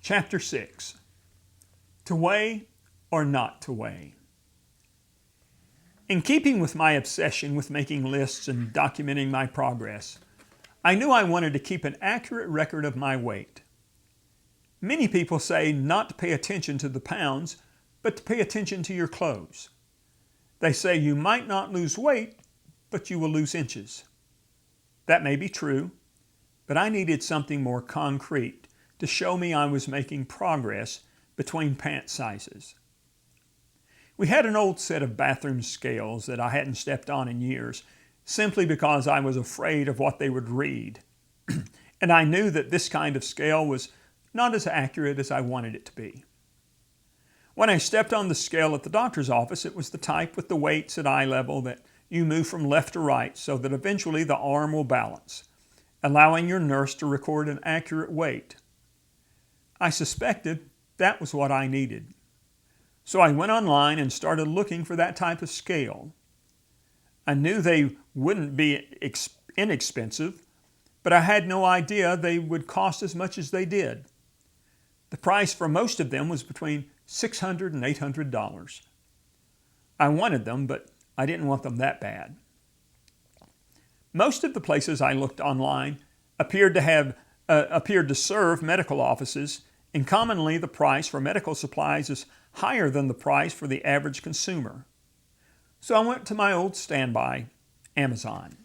Chapter 6. To weigh or not to weigh. In keeping with my obsession with making lists and documenting my progress, I knew I wanted to keep an accurate record of my weight. Many people say not to pay attention to the pounds, but to pay attention to your clothes. They say you might not lose weight, but you will lose inches. That may be true, but I needed something more concrete to show me I was making progress between pant sizes. We had an old set of bathroom scales that I hadn't stepped on in years, simply because I was afraid of what they would read. And I knew that this kind of scale was not as accurate as I wanted it to be. When I stepped on the scale at the doctor's office, it was the type with the weights at eye level that you move from left to right so that eventually the arm will balance, allowing your nurse to record an accurate weight. I suspected that was what I needed. So I went online and started looking for that type of scale. I knew they wouldn't be inexpensive, but I had no idea they would cost as much as they did. The price for most of them was between $600 and $800. I wanted them, but I didn't want them that bad. Most of the places I looked online appeared to serve medical offices, and commonly the price for medical supplies is higher than the price for the average consumer. So I went to my old standby, Amazon.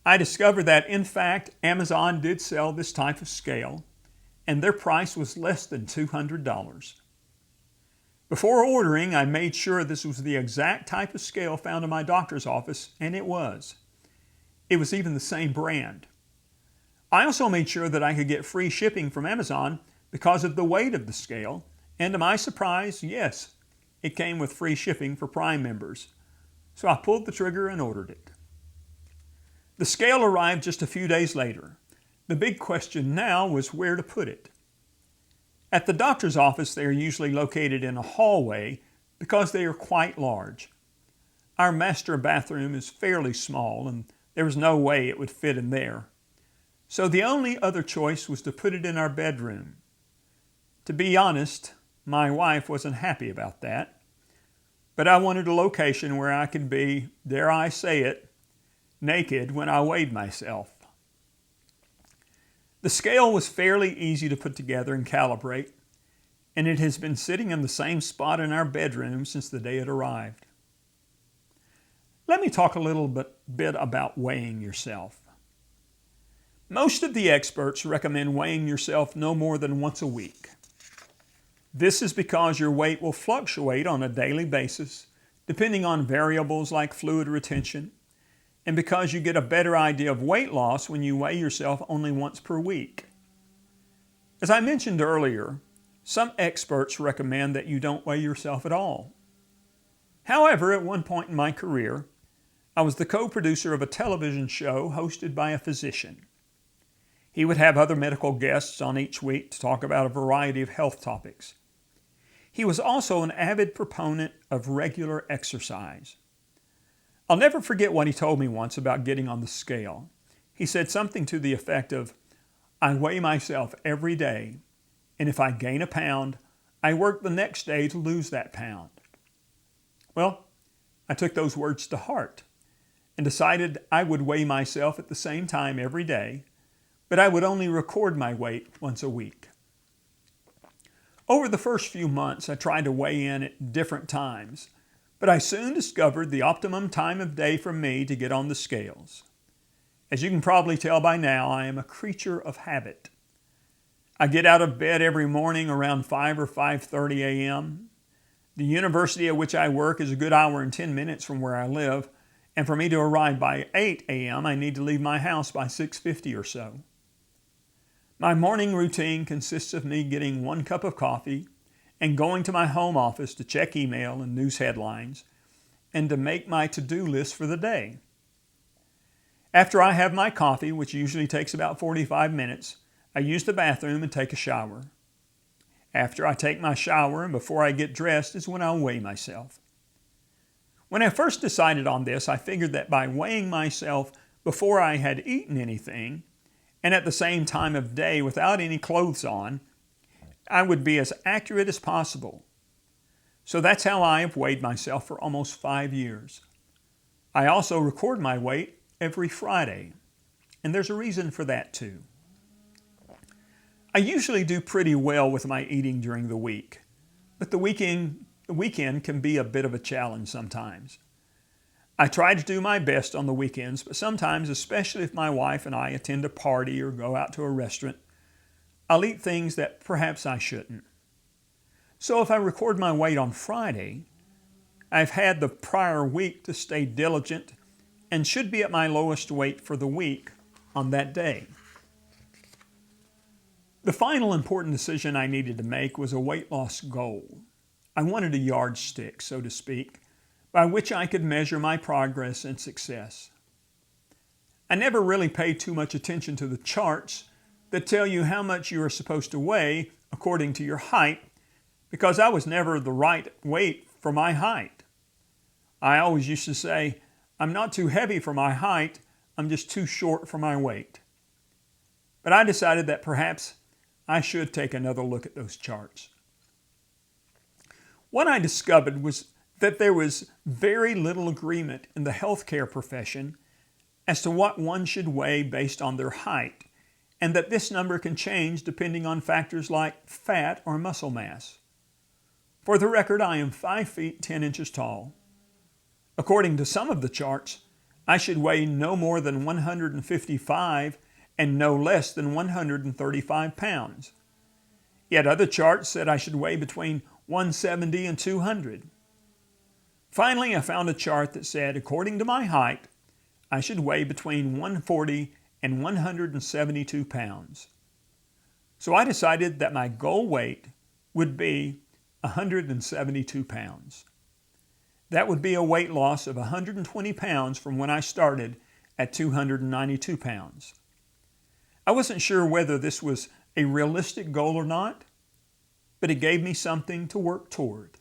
I discovered that, in fact, Amazon did sell this type of scale, and their price was less than $200. Before ordering, I made sure this was the exact type of scale found in my doctor's office, and it was. It was even the same brand. I also made sure that I could get free shipping from Amazon because of the weight of the scale, and to my surprise, yes, it came with free shipping for Prime members. So I pulled the trigger and ordered it. The scale arrived just a few days later. The big question now was where to put it. At the doctor's office, they are usually located in a hallway because they are quite large. Our master bathroom is fairly small, and there was no way it would fit in there. So the only other choice was to put it in our bedroom. To be honest, my wife wasn't happy about that, but I wanted a location where I could be, dare I say it, naked when I weighed myself. The scale was fairly easy to put together and calibrate, and it has been sitting in the same spot in our bedroom since the day it arrived. Let me talk a little bit about weighing yourself. Most of the experts recommend weighing yourself no more than once a week. This is because your weight will fluctuate on a daily basis, depending on variables like fluid retention, and because you get a better idea of weight loss when you weigh yourself only once per week. As I mentioned earlier, some experts recommend that you don't weigh yourself at all. However, at one point in my career, I was the co-producer of a television show hosted by a physician. He would have other medical guests on each week to talk about a variety of health topics. He was also an avid proponent of regular exercise. I'll never forget what he told me once about getting on the scale. He said something to the effect of, "I weigh myself every day, and if I gain a pound, I work the next day to lose that pound." Well, I took those words to heart and decided I would weigh myself at the same time every day, but I would only record my weight once a week. Over the first few months, I tried to weigh in at different times, but I soon discovered the optimum time of day for me to get on the scales. As you can probably tell by now, I am a creature of habit. I get out of bed every morning around 5 or 5:30 a.m. The university at which I work is a good hour and 10 minutes from where I live, and for me to arrive by 8 a.m., I need to leave my house by 6:50 or so. My morning routine consists of me getting 1 cup of coffee and going to my home office to check email and news headlines and to make my to-do list for the day. After I have my coffee, which usually takes about 45 minutes, I use the bathroom and take a shower. After I take my shower and before I get dressed is when I'll weigh myself. When I first decided on this, I figured that by weighing myself before I had eaten anything, and at the same time of day without any clothes on, I would be as accurate as possible. So that's how I have weighed myself for almost 5 years. I also record my weight every Friday, and there's a reason for that too. I usually do pretty well with my eating during the week, but the weekend can be a bit of a challenge sometimes. I try to do my best on the weekends, but sometimes, especially if my wife and I attend a party or go out to a restaurant, I'll eat things that perhaps I shouldn't. So if I record my weight on Friday, I've had the prior week to stay diligent and should be at my lowest weight for the week on that day. The final important decision I needed to make was a weight loss goal. I wanted a yardstick, so to speak, by which I could measure my progress and success. I never really paid too much attention to the charts that tell you how much you are supposed to weigh according to your height, because I was never the right weight for my height. I always used to say, I'm not too heavy for my height, I'm just too short for my weight. But I decided that perhaps I should take another look at those charts. What I discovered was that there was very little agreement in the healthcare profession as to what one should weigh based on their height, and that this number can change depending on factors like fat or muscle mass. For the record, I am 5 feet 10 inches tall. According to some of the charts, I should weigh no more than 155 and no less than 135 pounds. Yet other charts said I should weigh between 170 and 200. Finally, I found a chart that said, according to my height, I should weigh between 140 and 172 pounds. So I decided that my goal weight would be 172 pounds. That would be a weight loss of 120 pounds from when I started at 292 pounds. I wasn't sure whether this was a realistic goal or not, but it gave me something to work toward.